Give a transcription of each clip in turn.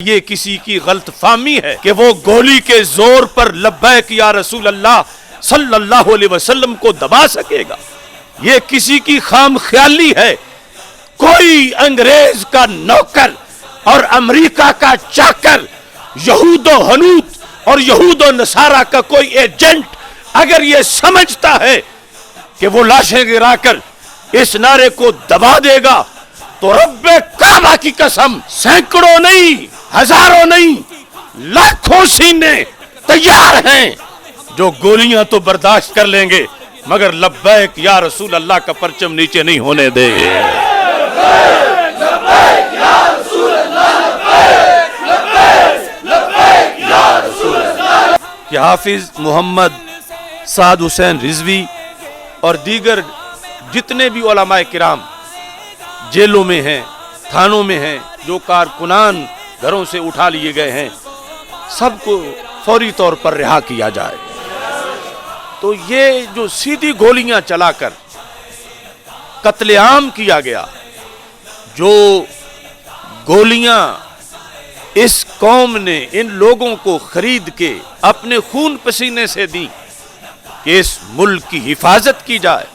یہ کسی کی غلط فہمی ہے کہ وہ گولی کے زور پر لبیک یا رسول اللہ صلی اللہ علیہ وسلم کو دبا سکے گا. یہ کسی کی خام خیالی ہے. کوئی انگریز کا نوکر اور امریکہ کا چاکر، یہود و ہنود اور یہود و نصارہ کا کوئی ایجنٹ اگر یہ سمجھتا ہے کہ وہ لاشیں گرا کر اس نعرے کو دبا دے گا تو رب کعبہ کی قسم سینکڑوں نہیں، ہزاروں نہیں، لاکھوں سینے تیار ہیں جو گولیاں تو برداشت کر لیں گے مگر لبیک یا رسول اللہ کا پرچم نیچے نہیں ہونے دے. کہ حافظ محمد سعد حسین رضوی اور دیگر جتنے بھی علماء کرام جیلوں میں ہیں، تھانوں میں ہیں، جو کارکنان گھروں سے اٹھا لیے گئے ہیں، سب کو فوری طور پر رہا کیا جائے. تو یہ جو سیدھی گولیاں چلا کر قتل عام کیا گیا، جو گولیاں اس قوم نے ان لوگوں کو خرید کے اپنے خون پسینے سے دی کہ اس ملک کی حفاظت کی جائے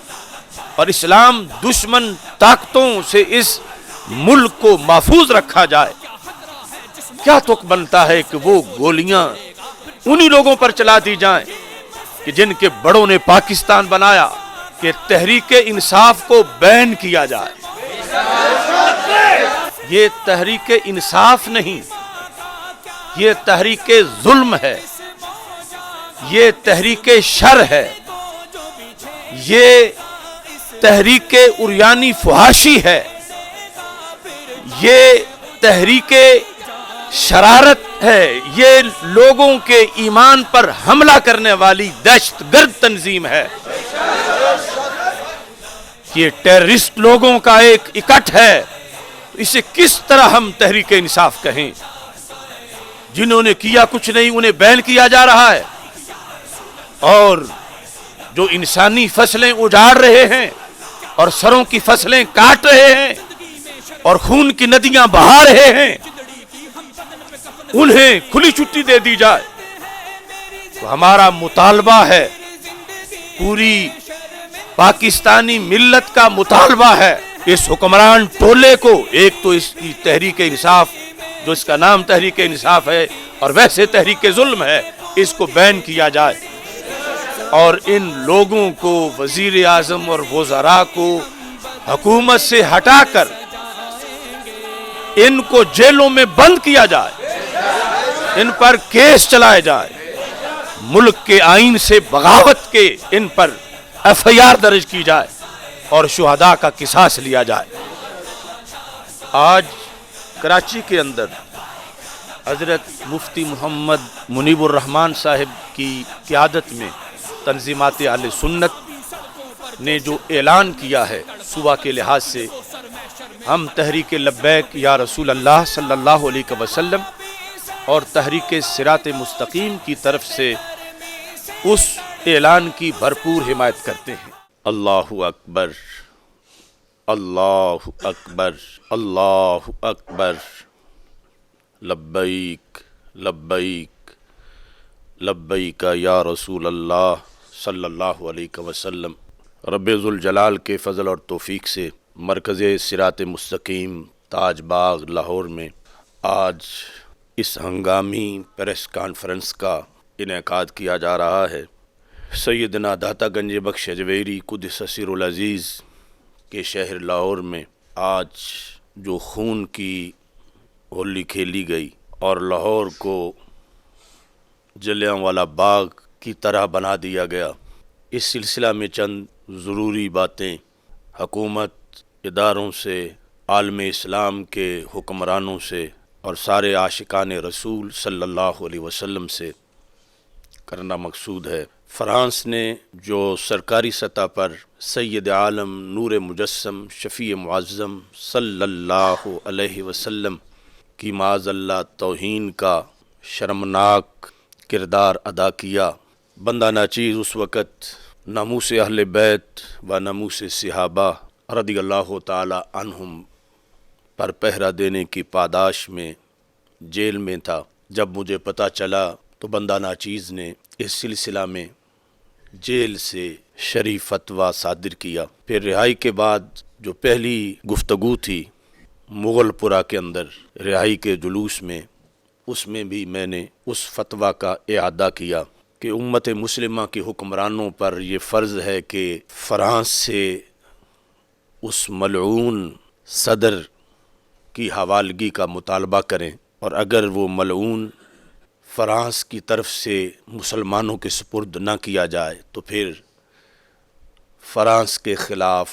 اور اسلام دشمن طاقتوں سے اس ملک کو محفوظ رکھا جائے، کیا تک بنتا ہے کہ وہ گولیاں انہی لوگوں پر چلا دی جائیں کہ جن کے بڑوں نے پاکستان بنایا کہ تحریک انصاف کو بین کیا جائے. یہ تحریک انصاف نہیں، یہ تحریک ظلم ہے، یہ تحریک شر ہے، یہ تحریک عریانی فحاشی ہے، یہ تحریک شرارت ہے، یہ لوگوں کے ایمان پر حملہ کرنے والی دہشت گرد تنظیم ہے. یہ ٹیررسٹ لوگوں کا ایک اکٹھ ہے. اسے کس طرح ہم تحریک انصاف کہیں؟ جنہوں نے کیا کچھ نہیں انہیں بیان کیا جا رہا ہے، اور جو انسانی فصلیں اجاڑ رہے ہیں اور سروں کی فصلیں کاٹ رہے ہیں اور خون کی ندیاں بہا رہے ہیں، انہیں کھلی چھٹی دے دی جائے. تو ہمارا مطالبہ ہے، پوری پاکستانی ملت کا مطالبہ ہے، اس حکمران ٹولے کو، ایک تو اس کی تحریک انصاف جو اس کا نام تحریک انصاف ہے اور ویسے تحریک ظلم ہے، اس کو بین کیا جائے اور ان لوگوں کو، وزیر اعظم اور وزراء کو حکومت سے ہٹا کر ان کو جیلوں میں بند کیا جائے، ان پر کیس چلائے جائے، ملک کے آئین سے بغاوت کے ان پر ایف آئی آر درج کی جائے اور شہداء کا قصاص لیا جائے. آج کراچی کے اندر حضرت مفتی محمد منیب الرحمان صاحب کی قیادت میں تنظیمات اہل سنت نے جو اعلان کیا ہے صوبہ کے لحاظ سے، ہم تحریک لبیک یا رسول اللہ صلی اللہ علیہ وسلم اور تحریک صراط مستقیم کی طرف سے اس اعلان کی بھرپور حمایت کرتے ہیں. اللہ اکبر، اللہ اکبر، اللہ اکبر، لبیک لبیک لبیک یا رسول اللہ صلی اللہ علیہ وسلم. رب ذوالجلال کے فضل اور توفیق سے مرکز صراط مستقیم تاج باغ لاہور میں آج اس ہنگامی پریس کانفرنس کا انعقاد کیا جا رہا ہے. سیدنا داتا گنج بخش اجویری قدس سر العزیز کے شہر لاہور میں آج جو خون کی ہولی کھیلی گئی اور لاہور کو جلیانوالہ باغ کی طرح بنا دیا گیا، اس سلسلہ میں چند ضروری باتیں حکومت، اداروں سے، عالم اسلام کے حکمرانوں سے اور سارے عاشقان رسول صلی اللہ علیہ وسلم سے کرنا مقصود ہے. فرانس نے جو سرکاری سطح پر سید عالم نور مجسم شفیع معظم صلی اللہ علیہ وسلم کی معاذ اللہ توہین کا شرمناک کردار ادا کیا، بندہ ناچیز اس وقت ناموس اہل بیت و ناموس صحابہ رضی اللہ تعالی عنہم پر پہرا دینے کی پاداش میں جیل میں تھا، جب مجھے پتہ چلا تو بندہ ناچیز نے اس سلسلہ میں جیل سے شرعی فتویٰ صادر کیا۔ پھر رہائی کے بعد جو پہلی گفتگو تھی مغل پورہ کے اندر رہائی کے جلوس میں، اس میں بھی میں نے اس فتویٰ کا اعادہ کیا کہ امت مسلمہ کے حکمرانوں پر یہ فرض ہے کہ فرانس سے اس ملعون صدر کی حوالگی کا مطالبہ کریں، اور اگر وہ ملعون فرانس کی طرف سے مسلمانوں کے سپرد نہ کیا جائے تو پھر فرانس کے خلاف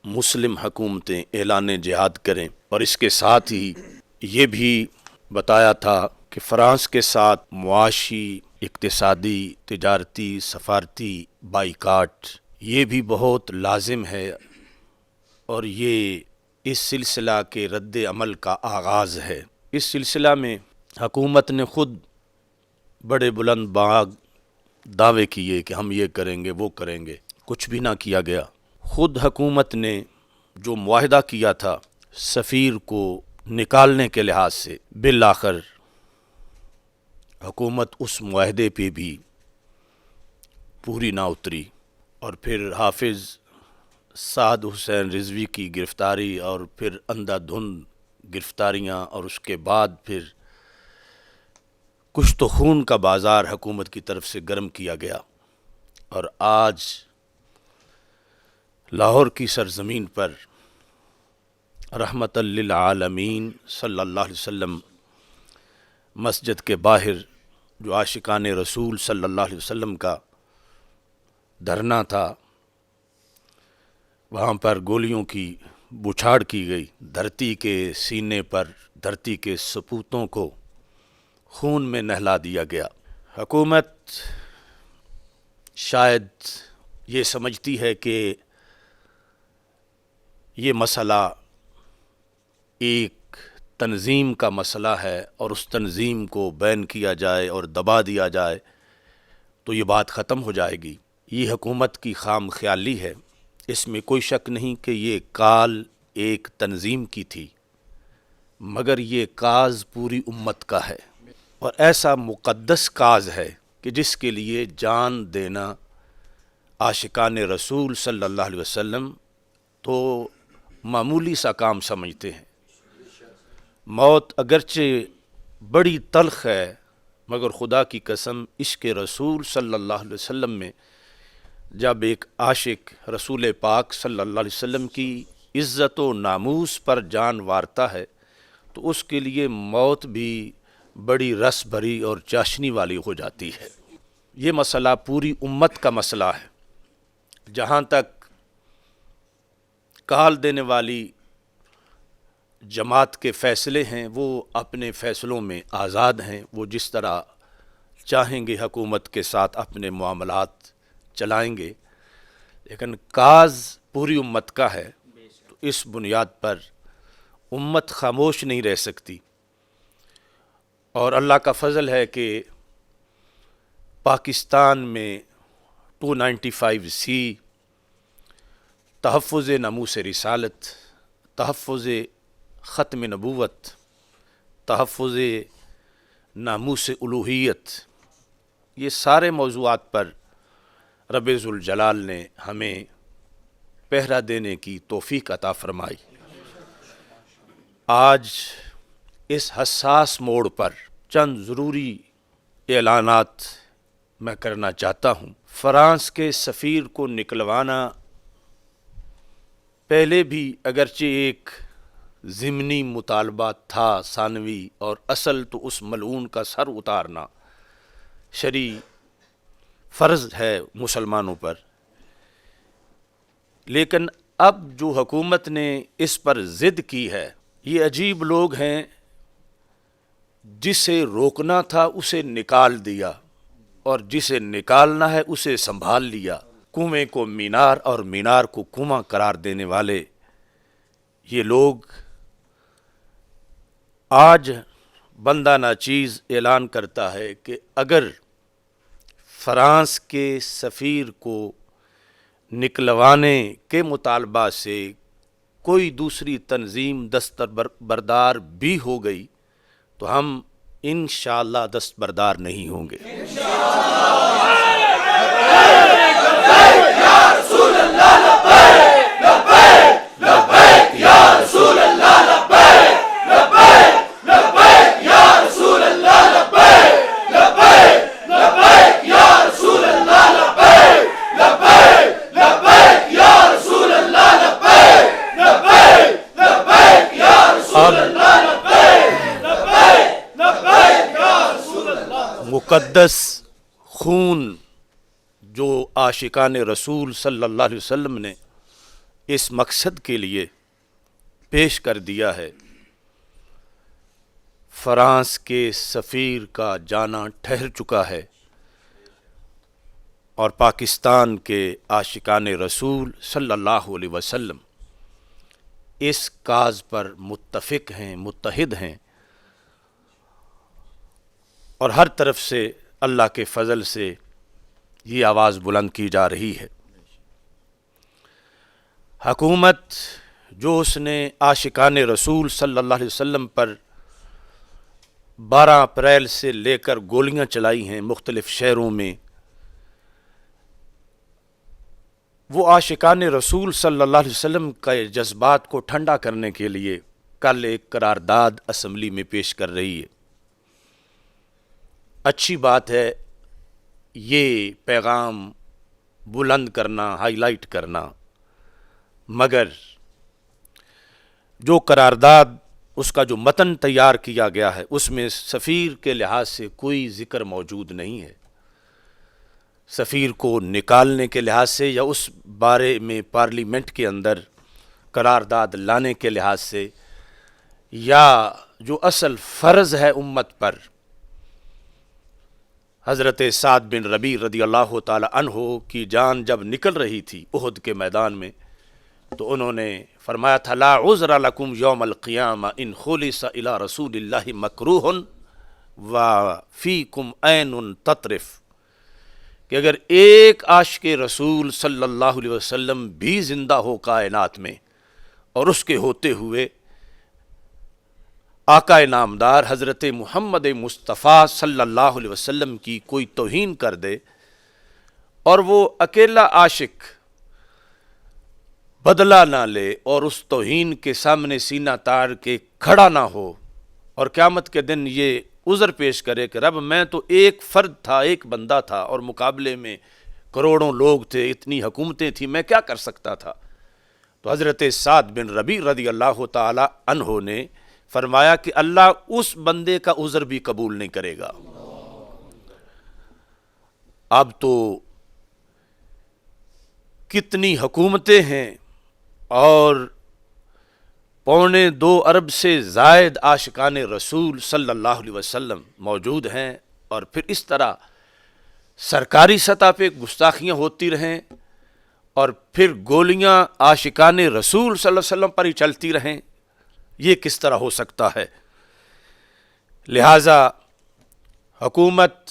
مسلم حکومتیں اعلان جہاد کریں۔ اور اس کے ساتھ ہی یہ بھی بتایا تھا کہ فرانس کے ساتھ معاشی، اقتصادی، تجارتی، سفارتی بائیکاٹ یہ بھی بہت لازم ہے، اور یہ اس سلسلہ کے رد عمل کا آغاز ہے۔ اس سلسلہ میں حکومت نے خود بڑے بلند باغ دعوے کیے کہ ہم یہ کریں گے وہ کریں گے، کچھ بھی نہ کیا گیا۔ خود حکومت نے جو معاہدہ کیا تھا سفیر کو نکالنے کے لحاظ سے، بالآخر حکومت اس معاہدے پہ بھی پوری نہ اتری، اور پھر حافظ سعد حسین رضوی کی گرفتاری، اور پھر اندھا دھند گرفتاریاں، اور اس کے بعد پھر کچھ تو خون کا بازار حکومت کی طرف سے گرم کیا گیا، اور آج لاہور کی سرزمین پر رحمت للعالمین صلی اللہ علیہ وسلم مسجد کے باہر جو عاشقان رسول صلی اللہ علیہ وسلم کا دھرنا تھا، وہاں پر گولیوں کی بچھاڑ کی گئی، دھرتی کے سینے پر دھرتی کے سپوتوں کو خون میں نہلا دیا گیا۔ حکومت شاید یہ سمجھتی ہے کہ یہ مسئلہ ایک تنظیم کا مسئلہ ہے، اور اس تنظیم کو بین کیا جائے اور دبا دیا جائے تو یہ بات ختم ہو جائے گی۔ یہ حکومت کی خام خیالی ہے، اس میں کوئی شک نہیں کہ یہ کال ایک تنظیم کی تھی، مگر یہ کاز پوری امت کا ہے، اور ایسا مقدس کاز ہے کہ جس کے لیے جان دینا عاشقان رسول صلی اللہ علیہ وسلم تو معمولی سا کام سمجھتے ہیں۔ موت اگرچہ بڑی تلخ ہے، مگر خدا کی قسم عشق رسول صلی اللہ علیہ وسلم میں جب ایک عاشق رسول پاک صلی اللہ علیہ وسلم کی عزت و ناموس پر جان وارتا ہے تو اس کے لیے موت بھی بڑی رس بھری اور چاشنی والی ہو جاتی ہے۔ یہ مسئلہ پوری امت کا مسئلہ ہے۔ جہاں تک کال دینے والی جماعت کے فیصلے ہیں وہ اپنے فیصلوں میں آزاد ہیں، وہ جس طرح چاہیں گے حکومت کے ساتھ اپنے معاملات چلائیں گے، لیکن کاز پوری امت کا ہے، تو اس بنیاد پر امت خاموش نہیں رہ سکتی۔ اور اللہ کا فضل ہے کہ پاکستان میں 295C تحفظ ناموس رسالت، تحفظ ختم نبوت، تحفظ ناموس الوہیت، یہ سارے موضوعات پر رب ذوالجلال نے ہمیں پہرا دینے کی توفیق عطا فرمائی۔ آج اس حساس موڑ پر چند ضروری اعلانات میں کرنا چاہتا ہوں۔ فرانس کے سفیر کو نکلوانا پہلے بھی اگرچہ ایک ضمنی مطالبہ تھا ثانوی، اور اصل تو اس ملعون کا سر اتارنا شرعی فرض ہے مسلمانوں پر، لیکن اب جو حکومت نے اس پر ضد کی ہے، یہ عجیب لوگ ہیں، جسے روکنا تھا اسے نکال دیا، اور جسے نکالنا ہے اسے سنبھال لیا۔ کنویں کو مینار اور مینار کو کنواں قرار دینے والے یہ لوگ آج بندہ ناچیز اعلان کرتا ہے کہ اگر فرانس کے سفیر کو نکلوانے کے مطالبہ سے کوئی دوسری تنظیم دستبردار بھی ہو گئی تو ہم انشاءاللہ دستبردار نہیں ہوں گے۔ مقدس خون جو عاشقان رسول صلی اللہ علیہ وسلم نے اس مقصد کے لیے پیش کر دیا ہے، فرانس کے سفیر کا جانا ٹھہر چکا ہے اور پاکستان کے عاشقان رسول صلی اللہ علیہ وسلم اس کاز پر متفق ہیں، متحد ہیں، اور ہر طرف سے اللہ کے فضل سے یہ آواز بلند کی جا رہی ہے۔ حکومت جو اس نے عاشقان رسول صلی اللہ علیہ وسلم پر 12 اپریل سے لے کر گولیاں چلائی ہیں مختلف شہروں میں، وہ عاشقان رسول صلی اللہ علیہ وسلم کے جذبات کو ٹھنڈا کرنے کے لیے کل ایک قرارداد اسمبلی میں پیش کر رہی ہے۔ اچھی بات ہے یہ پیغام بلند کرنا، ہائی لائٹ کرنا، مگر جو قرارداد اس کا جو متن تیار کیا گیا ہے اس میں سفیر کے لحاظ سے کوئی ذکر موجود نہیں ہے۔ سفیر کو نکالنے کے لحاظ سے یا اس بارے میں پارلیمنٹ کے اندر قرارداد لانے کے لحاظ سے، یا جو اصل فرض ہے امت پر، حضرت سعد بن ربیع رضی اللہ تعالی عنہ کی جان جب نکل رہی تھی احد کے میدان میں، تو انہوں نے فرمایا تھا لا عذر لکم یوم القیامہ ان خلص الی رسول اللہ مکروہ وفیکم عین تطرف، کہ اگر ایک عاشق رسول صلی اللہ علیہ وسلم بھی زندہ ہو کائنات میں اور اس کے ہوتے ہوئے آقا نامدار حضرت محمد مصطفیٰ صلی اللہ علیہ وسلم کی کوئی توہین کر دے اور وہ اکیلا عاشق بدلہ نہ لے اور اس توہین کے سامنے سینہ تاڑ کے کھڑا نہ ہو اور قیامت کے دن یہ عذر پیش کرے کہ رب میں تو ایک فرد تھا، ایک بندہ تھا، اور مقابلے میں کروڑوں لوگ تھے، اتنی حکومتیں تھیں، میں کیا کر سکتا تھا، تو حضرت سعد بن ربیع رضی اللہ تعالی عنہ نے فرمایا کہ اللہ اس بندے کا عذر بھی قبول نہیں کرے گا۔ اب تو کتنی حکومتیں ہیں اور 2.25 ارب سے زائد عاشقان رسول صلی اللہ علیہ وسلم موجود ہیں، اور پھر اس طرح سرکاری سطح پہ گستاخیاں ہوتی رہیں اور پھر گولیاں عاشقان رسول صلی اللہ علیہ وسلم پر ہی چلتی رہیں، یہ کس طرح ہو سکتا ہے؟ لہٰذا حکومت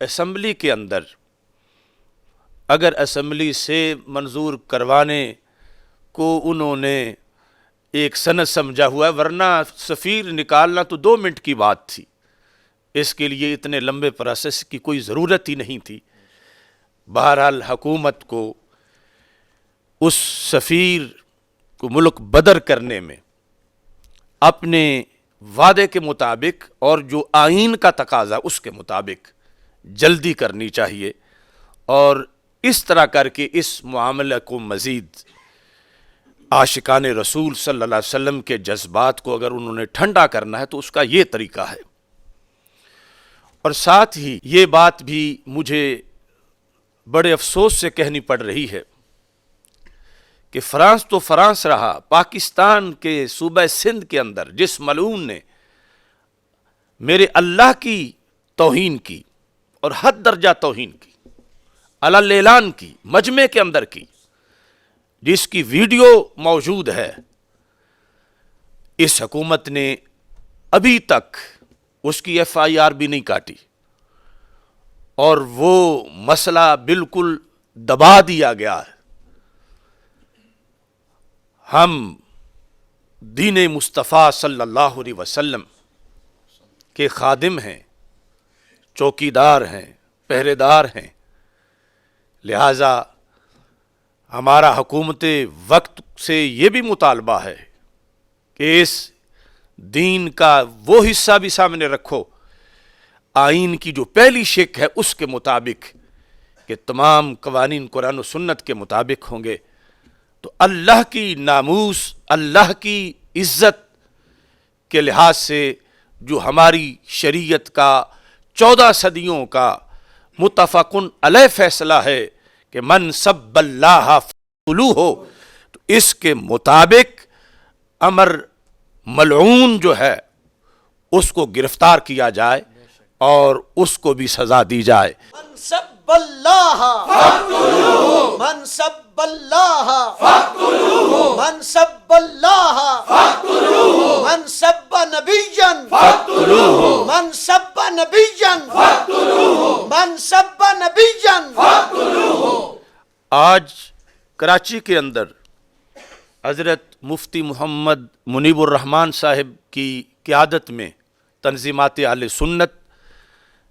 اسمبلی کے اندر اگر اسمبلی سے منظور کروانے کو انہوں نے ایک سند سمجھا ہوا ہے، ورنہ سفیر نکالنا تو 2 منٹ کی بات تھی، اس کے لیے اتنے لمبے پروسیس کی کوئی ضرورت ہی نہیں تھی۔ بہرحال حکومت کو اس سفیر کو ملک بدر کرنے میں اپنے وعدے کے مطابق اور جو آئین کا تقاضا اس کے مطابق جلدی کرنی چاہیے، اور اس طرح کر کے اس معاملے کو مزید عاشقان رسول صلی اللہ علیہ وسلم کے جذبات کو اگر انہوں نے ٹھنڈا کرنا ہے تو اس کا یہ طریقہ ہے۔ اور ساتھ ہی یہ بات بھی مجھے بڑے افسوس سے کہنی پڑ رہی ہے کہ فرانس تو فرانس رہا، پاکستان کے صوبہ سندھ کے اندر جس ملعون نے میرے اللہ کی توہین کی اور حد درجہ توہین کی، علی اعلان کی، مجمع کے اندر کی، جس کی ویڈیو موجود ہے، اس حکومت نے ابھی تک اس کی FIR بھی نہیں کاٹی اور وہ مسئلہ بالکل دبا دیا گیا ہے۔ ہم دین مصطفیٰ صلی اللہ علیہ وسلم کے خادم ہیں، چوکیدار ہیں، پہرے دار ہیں، لہذا ہمارا حکومت وقت سے یہ بھی مطالبہ ہے کہ اس دین کا وہ حصہ بھی سامنے رکھو آئین کی جو پہلی شق ہے اس کے مطابق کہ تمام قوانین قرآن و سنت کے مطابق ہوں گے، تو اللہ کی ناموس، اللہ کی عزت کے لحاظ سے جو ہماری شریعت کا 14 صدیوں کا متفقن علیہ فیصلہ ہے کہ من سب اللہ فقتلوہ ہو، تو اس کے مطابق امر ملعون جو ہے اس کو گرفتار کیا جائے اور اس کو بھی سزا دی جائے۔ من سب اللہ فاقتلوہ، من سب اللہ فاقتلوہ، من سب اللہ فاقتلوہ، من سب نبیا فاقتلوہ، من سب نبیا فاقتلوہ، من سب نبیا فاقتلوہ۔ آج کراچی کے اندر حضرت مفتی محمد منیب الرحمان صاحب کی قیادت میں تنظیمات اہل سنت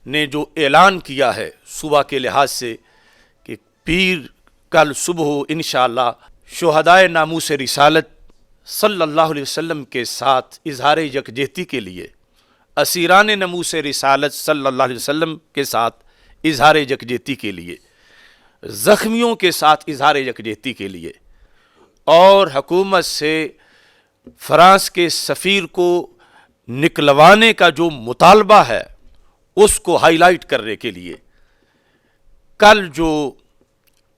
نے جو اعلان کیا ہے صبح کے لحاظ سے کہ پیر کل صبح انشاءاللہ شہدائے ناموس رسالت صلی اللہ علیہ وسلم کے ساتھ اظہار یکجہتی کے لیے، اسیران ناموس رسالت صلی اللہ علیہ وسلم کے ساتھ اظہار یکجہتی کے لیے، زخمیوں کے ساتھ اظہار یکجہتی کے لیے، اور حکومت سے فرانس کے سفیر کو نکلوانے کا جو مطالبہ ہے اس کو ہائی لائٹ کرنے کے لیے کل جو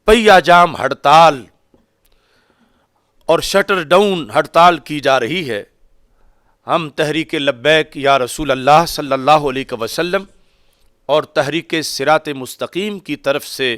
پہیہ جام ہڑتال اور شٹر ڈاؤن ہڑتال کی جا رہی ہے، ہم تحریک لبیک یا رسول اللہ صلی اللہ علیہ وسلم اور تحریک صراط مستقیم کی طرف سے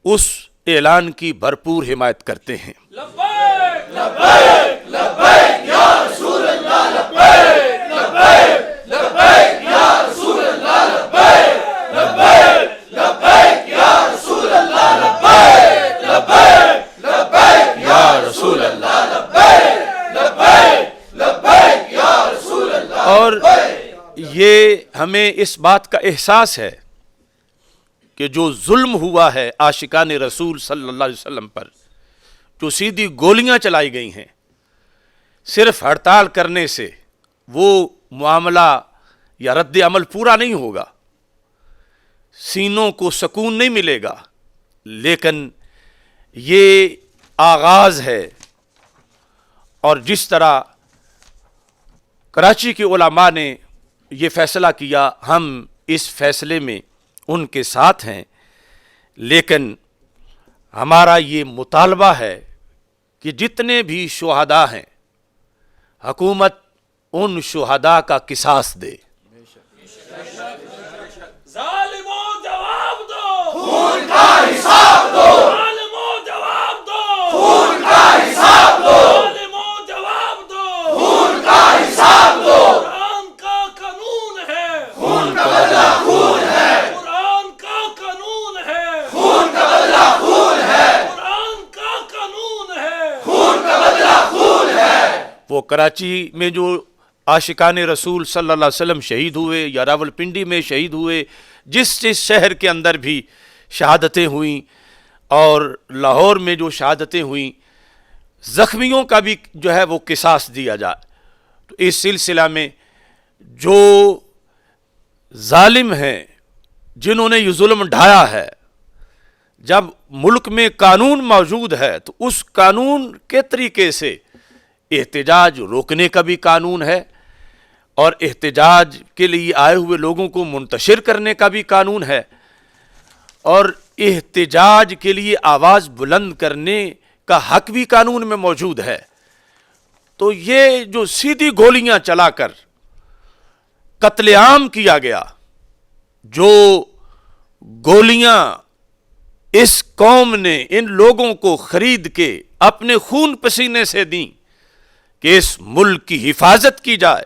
اس اعلان کی بھرپور حمایت کرتے ہیں۔ لبیک لبیک لبیک یا رسول اللہ، لبیک لبیک لبیک یا رسول اللہ، لبیک لبیک لبیک یا رسول اللہ، لبیک لبیک لبیک یا رسول اللہ، لبیک لبیک لبیک یا رسول اللہ۔ اور یہ ہمیں اس بات کا احساس ہے کہ جو ظلم ہوا ہے عاشقان رسول صلی اللہ علیہ وسلم پر، جو سیدھی گولیاں چلائی گئی ہیں، صرف ہڑتال کرنے سے وہ معاملہ یا رد عمل پورا نہیں ہوگا، سینوں کو سکون نہیں ملے گا، لیکن یہ آغاز ہے۔ اور جس طرح کراچی کے علماء نے یہ فیصلہ کیا، ہم اس فیصلے میں ان کے ساتھ ہیں، لیکن ہمارا یہ مطالبہ ہے کہ جتنے بھی شہداء ہیں حکومت ان شہداء کا قصاص دے۔ ظالموں جواب دو، خون کا حساب دو، ظالموں جواب دو، خون کا حساب دو، ظالموں جواب دو، خون کا حساب دو۔ قرآن کا قانون ہے، خون کا بدلہ خون ہے، قرآن کا قانون ہے، خون کا بدلہ خون ہے، قرآن کا قانون ہے، خون کا بدلہ خون ہے۔ وہ کراچی میں جو عاشقان رسول صلی اللہ علیہ وسلم شہید ہوئے یا راولپنڈی میں شہید ہوئے، جس شہر کے اندر بھی شہادتیں ہوئیں اور لاہور میں جو شہادتیں ہوئیں، زخمیوں کا بھی جو ہے وہ قصاص دیا جائے۔ تو اس سلسلہ میں جو ظالم ہیں جنہوں نے یہ ظلم ڈھایا ہے، جب ملک میں قانون موجود ہے تو اس قانون کے طریقے سے احتجاج روکنے کا بھی قانون ہے، اور احتجاج کے لیے آئے ہوئے لوگوں کو منتشر کرنے کا بھی قانون ہے، اور احتجاج کے لیے آواز بلند کرنے کا حق بھی قانون میں موجود ہے۔ تو یہ جو سیدھی گولیاں چلا کر قتل عام کیا گیا، جو گولیاں اس قوم نے ان لوگوں کو خرید کے اپنے خون پسینے سے دیں کہ اس ملک کی حفاظت کی جائے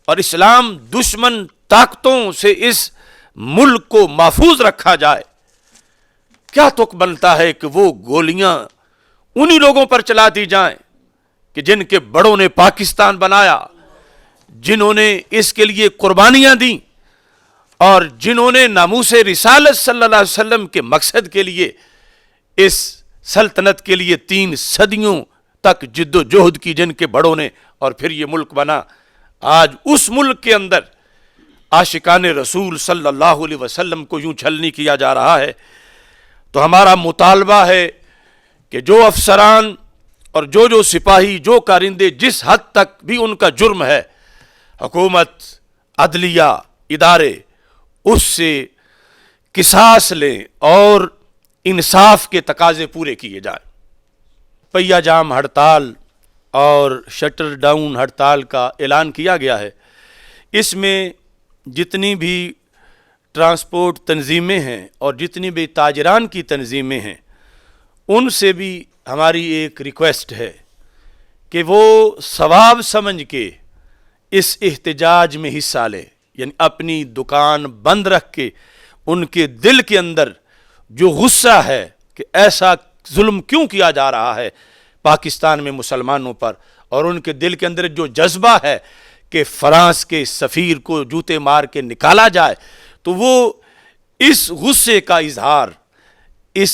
اور اسلام دشمن طاقتوں سے اس ملک کو محفوظ رکھا جائے، کیا تک بنتا ہے کہ وہ گولیاں انہی لوگوں پر چلا دی جائیں کہ جن کے بڑوں نے پاکستان بنایا، جنہوں نے اس کے لیے قربانیاں دیں اور جنہوں نے ناموس رسالت صلی اللہ علیہ وسلم کے مقصد کے لیے اس سلطنت کے لیے 3 صدیوں تک جد و جہد کی، جن کے بڑوں نے، اور پھر یہ ملک بنا۔ آج اس ملک کے اندر عاشقان رسول صلی اللہ علیہ وسلم کو یوں چھلنی کیا جا رہا ہے۔ تو ہمارا مطالبہ ہے کہ جو افسران اور جو سپاہی، جو کارندے جس حد تک بھی ان کا جرم ہے، حکومت، عدلیہ، ادارے اس سے قصاص لیں اور انصاف کے تقاضے پورے کیے جائیں۔ پہیہ جام ہڑتال اور شٹر ڈاؤن ہڑتال کا اعلان کیا گیا ہے۔ اس میں جتنی بھی ٹرانسپورٹ تنظیمیں ہیں اور جتنی بھی تاجران کی تنظیمیں ہیں، ان سے بھی ہماری ایک ریکویسٹ ہے کہ وہ ثواب سمجھ کے اس احتجاج میں حصہ لیں، یعنی اپنی دکان بند رکھ کے ان کے دل کے اندر جو غصہ ہے کہ ایسا ظلم کیوں کیا جا رہا ہے پاکستان میں مسلمانوں پر، اور ان کے دل کے اندر جو جذبہ ہے کہ فرانس کے سفیر کو جوتے مار کے نکالا جائے، تو وہ اس غصے کا اظہار اس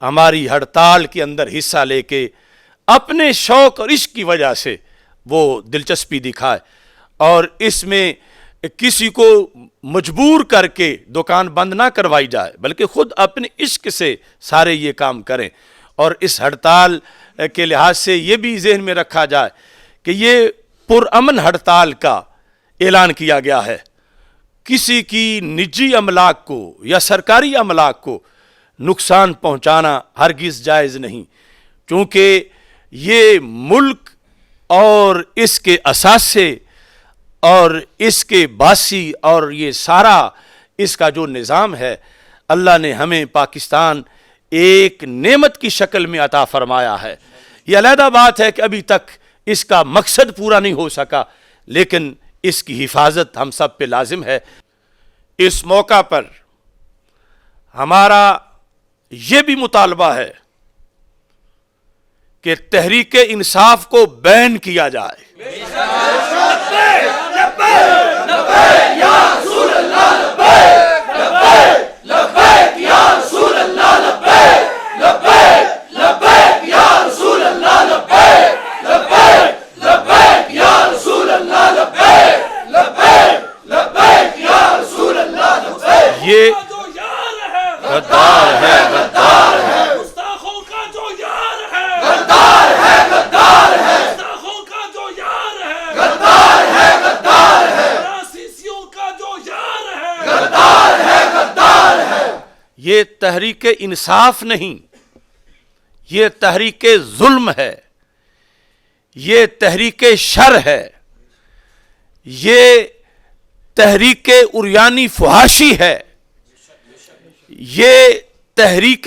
ہماری ہڑتال کے اندر حصہ لے کے اپنے شوق اور عشق کی وجہ سے وہ دلچسپی دکھائے، اور اس میں کسی کو مجبور کر کے دکان بند نہ کروائی جائے، بلکہ خود اپنے عشق سے سارے یہ کام کریں۔ اور اس ہڑتال کے لحاظ سے یہ بھی ذہن میں رکھا جائے کہ یہ پرامن ہڑتال کا اعلان کیا گیا ہے، کسی کی نجی املاک کو یا سرکاری املاک کو نقصان پہنچانا ہرگز جائز نہیں، چونکہ یہ ملک اور اس کے اثاثے اور اس کے باسی اور یہ سارا اس کا جو نظام ہے، اللہ نے ہمیں پاکستان ایک نعمت کی شکل میں عطا فرمایا ہے۔ یہ علیحدہ بات ہے کہ ابھی تک اس کا مقصد پورا نہیں ہو سکا، لیکن اس کی حفاظت ہم سب پہ لازم ہے۔ اس موقع پر ہمارا یہ بھی مطالبہ ہے کہ تحریک انصاف کو بین کیا جائے۔ یہ غدار ہے، غدار ہے، گستاخوں کا جو یار ہے، غدار ہے، غدار ہے، گستاخوں کا جو یار ہے، غدار ہے، غدار ہے، فرانسیسیوں کا جو یار ہے، غدار ہے، غدار ہے۔ یہ تحریک انصاف نہیں، یہ تحریک ظلم ہے، یہ تحریک شر ہے، یہ تحریک عریانی فحاشی ہے، یہ تحریک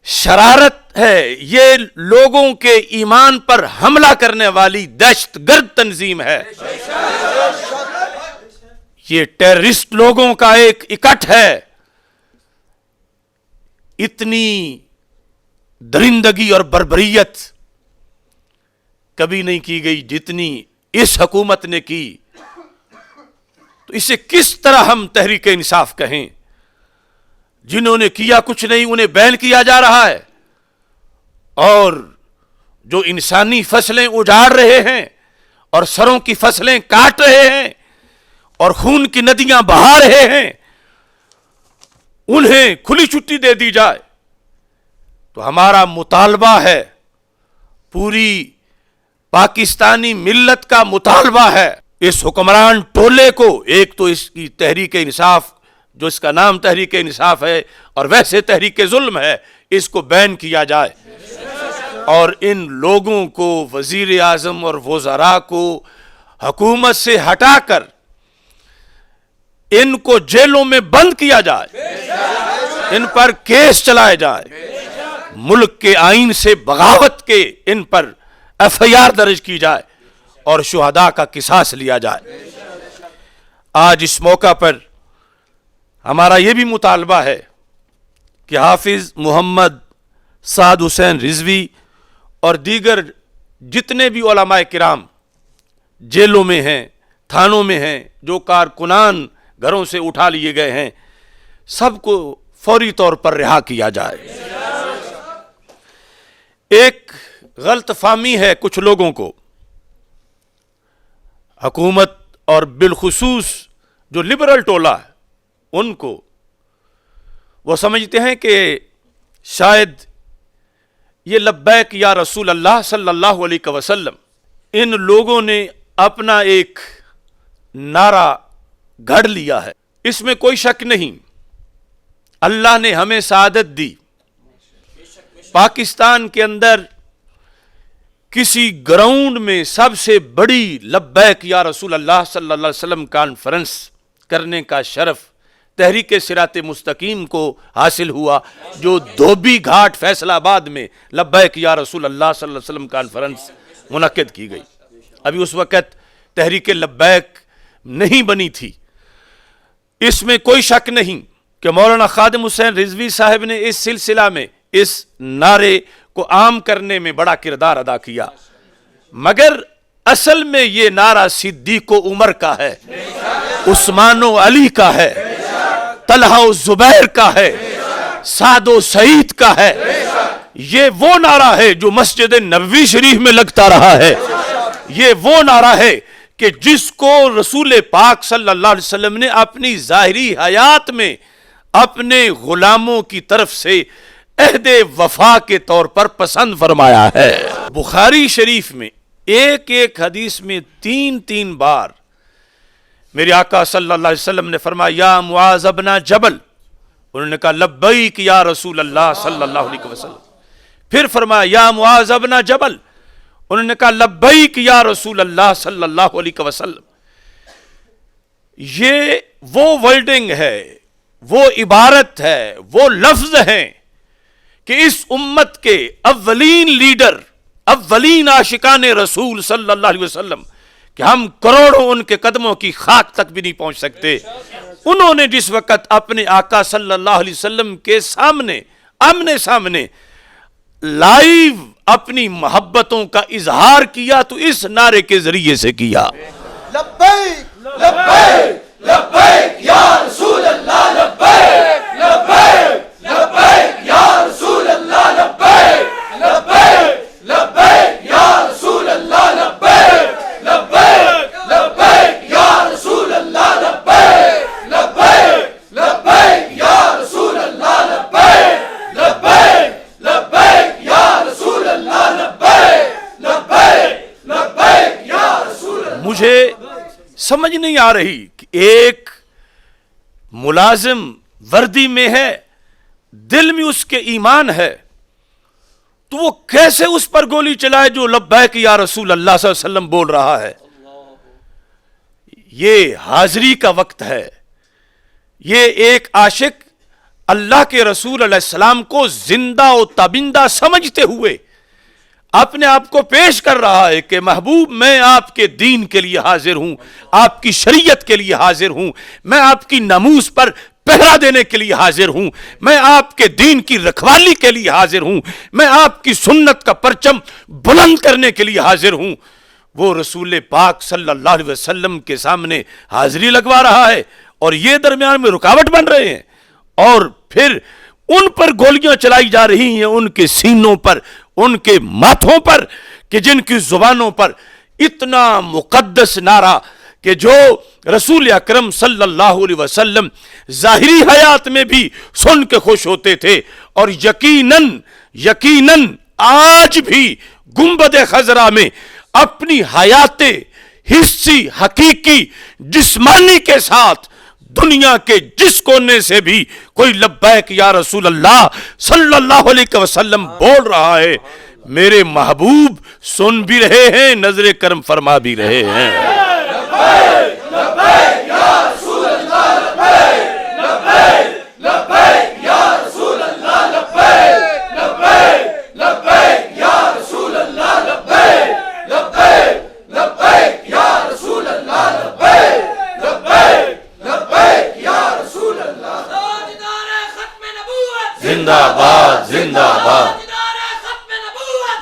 شرارت ہے، یہ لوگوں کے ایمان پر حملہ کرنے والی دہشت گرد تنظیم ہے، یہ ٹیررسٹ لوگوں کا ایک اکٹھ ہے۔ اتنی درندگی اور بربریت کبھی نہیں کی گئی جتنی اس حکومت نے کی، تو اسے کس طرح ہم تحریک انصاف کہیں؟ جنہوں نے کیا کچھ نہیں انہیں بین کیا جا رہا ہے، اور جو انسانی فصلیں اجاڑ رہے ہیں اور سروں کی فصلیں کاٹ رہے ہیں اور خون کی ندیاں بہا رہے ہیں، انہیں کھلی چھٹی دے دی جائے۔ تو ہمارا مطالبہ ہے، پوری پاکستانی ملت کا مطالبہ ہے، اس حکمران ٹولے کو، ایک تو اس کی تحریک انصاف جو اس کا نام تحریک انصاف ہے اور ویسے تحریک ظلم ہے، اس کو بین کیا جائے، اور ان لوگوں کو، وزیر اعظم اور وزراء کو حکومت سے ہٹا کر ان کو جیلوں میں بند کیا جائے، ان پر کیس چلائے جائے، ملک کے آئین سے بغاوت کے ان پر ایف آئی آر درج کی جائے اور شہداء کا قصاص لیا جائے۔ آج اس موقع پر ہمارا یہ بھی مطالبہ ہے کہ حافظ محمد سعد حسین رضوی اور دیگر جتنے بھی علماء کرام جیلوں میں ہیں، تھانوں میں ہیں، جو کارکنان گھروں سے اٹھا لیے گئے ہیں، سب کو فوری طور پر رہا کیا جائے۔ ایک غلط فہمی ہے کچھ لوگوں کو، حکومت اور بالخصوص جو لبرل ٹولہ ہے ان کو، وہ سمجھتے ہیں کہ شاید یہ لبیک یا رسول اللہ صلی اللہ علیہ وسلم، ان لوگوں نے اپنا ایک نعرہ گھڑ لیا ہے۔ اس میں کوئی شک نہیں، اللہ نے ہمیں سعادت دی، پاکستان کے اندر کسی گراؤنڈ میں سب سے بڑی لبیک یا رسول اللہ صلی اللہ علیہ وسلم کانفرنس کرنے کا شرف تحریک صراط مستقیم کو حاصل ہوا، جو دھوبی گھاٹ فیصل آباد میں لبیک یا رسول اللہ صلی اللہ علیہ وسلم کانفرنس منعقد کی گئی۔ ابھی اس وقت تحریک لبیک نہیں بنی تھی۔ اس میں کوئی شک نہیں کہ مولانا خادم حسین رضوی صاحب نے اس سلسلہ میں اس نعرے کو عام کرنے میں بڑا کردار ادا کیا، مگر اصل میں یہ نعرہ صدیق و عمر کا ہے، عثمان و علی کا ہے، طلحہ و زبیر کا ہے، سعد و سعید کا ہے۔ یہ وہ نعرہ ہے جو مسجد نبوی شریف میں لگتا رہا ہے۔ یہ وہ نعرہ ہے کہ جس کو رسول پاک صلی اللہ علیہ وسلم نے اپنی ظاہری حیات میں اپنے غلاموں کی طرف سے عہد وفا کے طور پر پسند فرمایا ہے۔ بخاری شریف میں ایک ایک حدیث میں تین بار میرے آقا صلی اللہ علیہ وسلم نے فرمایا یا معاذ ابن جبل، انہوں نے کہا لبیک یا رسول اللہ صلی اللہ علیہ وسلم۔ پھر فرمایا یا معاذ ابن جبل، انہوں نے کہا لبیک یا رسول اللہ صلی اللہ علیہ وسلم۔ یہ وہ ورڈنگ ہے، وہ عبارت ہے، وہ لفظ ہیں کہ اس امت کے اولین لیڈر، اولین عاشقان رسول صلی اللہ علیہ وسلم، کہ ہم کروڑوں ان کے قدموں کی خاک تک بھی نہیں پہنچ سکتے، انہوں نے جس وقت اپنے آقا صلی اللہ علیہ وسلم کے سامنے آمنے سامنے لائیو اپنی محبتوں کا اظہار کیا تو اس نعرے کے ذریعے سے کیا، لبیک لبیک لبیک یا رسول اللہ، لبیک لبیک لبیک یا رسول اللہ، لبیک لبیک لبیک یا رسول اللہ، لبیک لبیک لبیک یا رسول اللہ، لبیک لبیک لبیک یا رسول اللہ، لبیک لبیک لبیک یا رسول اللہ، لبیک لبیک لبیک یا رسول اللہ۔ مجھے سمجھ نہیں آ رہی کہ ایک ملازم وردی میں ہے، دل میں اس کے ایمان ہے، تو وہ کیسے اس پر گولی چلائے جو لبیک یا رسول اللہ صلی اللہ علیہ وسلم بول رہا ہے؟ یہ حاضری کا وقت ہے۔ یہ ایک عاشق اللہ کے رسول علیہ السلام کو زندہ و تابندہ سمجھتے ہوئے اپنے آپ کو پیش کر رہا ہے کہ محبوب میں آپ کے دین کے لیے حاضر ہوں، آپ کی شریعت کے لیے حاضر ہوں، میں آپ کی ناموس پر پہرا دینے کے لیے حاضر ہوں، میں آپ کے دین کی رکھوالی کے لیے حاضر ہوں، میں آپ کی سنت کا پرچم بلند کرنے کے لیے حاضر ہوں۔ وہ رسول پاک صلی اللہ علیہ وسلم کے سامنے حاضری لگوا رہا ہے اور یہ درمیان میں رکاوٹ بن رہے ہیں، اور پھر ان پر گولیاں چلائی جا رہی ہیں، ان کے سینوں پر، ان کے ماتھوں پر، کہ جن کی زبانوں پر اتنا مقدس نعرہ کہ جو رسول اکرم صلی اللہ علیہ وسلم ظاہری حیات میں بھی سن کے خوش ہوتے تھے، اور یقیناً آج بھی گنبد خضرا میں اپنی حیات حسی حقیقی جسمانی کے ساتھ دنیا کے جس کونے سے بھی کوئی لبیک یا رسول اللہ صلی اللہ علیہ وسلم بول رہا ہے، میرے محبوب سن بھی رہے ہیں، نظر کرم فرما بھی رہے ہیں۔ لبیک لبیک یا رسول اللہ، لبیک لبیک لبیک یا رسول اللہ، لبیک لبیک لبیک یا رسول اللہ، لبیک لبیک لبیک یا رسول اللہ، لبیک لبیک لبیک یا رسول اللہ۔ زندہ باد، زندہ باد،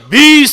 20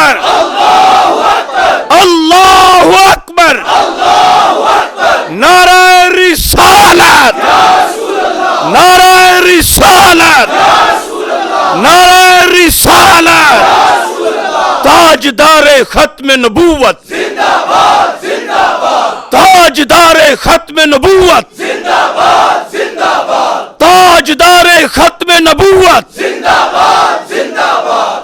اکبر اللہ اکبر نعرہ رسالت نعرہ رسالت نعرہ رسالت تاجدار ختم نبوت تاجدار ختم نبوت تاجدار ختم نبوت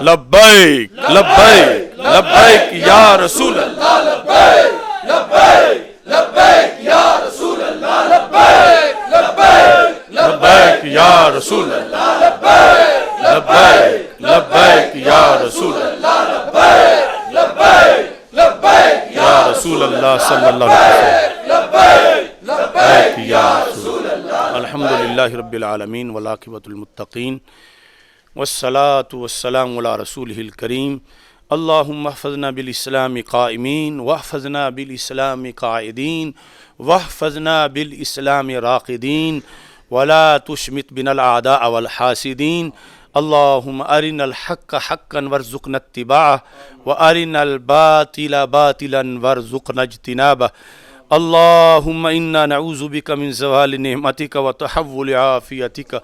لبیک لبیک لبیک یا رسول اللہ لبیک لبیک لبیک یا رسول اللہ لبیک لبیک لبیک یا رسول اللہ لبیک لبیک لبیک یا رسول اللہ لبیک لبیک لبیک یا رسول اللہ صلی اللہ علیہ وسلم لبیک لبیک یا رسول اللہ الحمدللہ رب العالمین والعاقبۃ المتقین والصلاة والسلام علی رسولہ الکریم اللہم احفظنا بالاسلام قائمین واحفظنا بالاسلام قاعدین واحفظنا بالاسلام راقدین ولا تشمت بنا الاعداء والحاسدین اللہم ارنا الحق حقا وارزقنا اتباعه وارنا الباطل باطلا وارزقنا اجتنابه اللہم انا نعوذ بک من زوال نعمتک وتحول عافیتک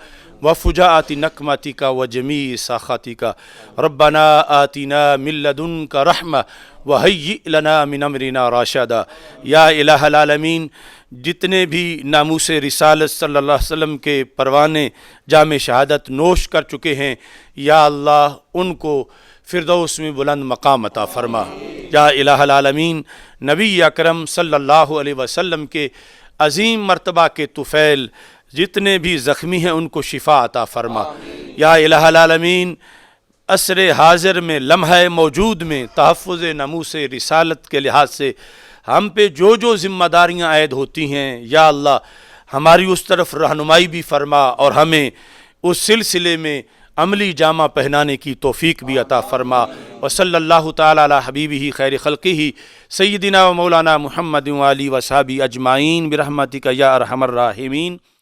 وفجاءت نقمتک وجمیع سخطک ربنا آتنا من لدنک رحمہ وہیئ لنا من امرنا راشدا یا الہ العالمین جتنے بھی ناموس رسالت صلی اللہ علیہ وسلم کے پروانے جام شہادت نوش کر چکے ہیں یا اللہ ان کو فردوس میں بلند مقام عطا فرما یا الہ العالمین نبی اکرم صلی اللہ علیہ وسلم کے عظیم مرتبہ کے طفیل جتنے بھی زخمی ہیں ان کو شفا عطا فرما یا الہ العالمین عصر حاضر میں لمحہ موجود میں تحفظ ناموس رسالت کے لحاظ سے ہم پہ جو ذمہ داریاں عائد ہوتی ہیں یا اللہ ہماری اس طرف رہنمائی بھی فرما اور ہمیں اس سلسلے میں عملی جامہ پہنانے کی توفیق بھی عطا فرما وصلی اللہ تعالی علی حبیبہ خیر خلقہ سیدنا و مولانا محمد و آلہ و صحابہ اجمعین برحمتک یا ارحم الراحمین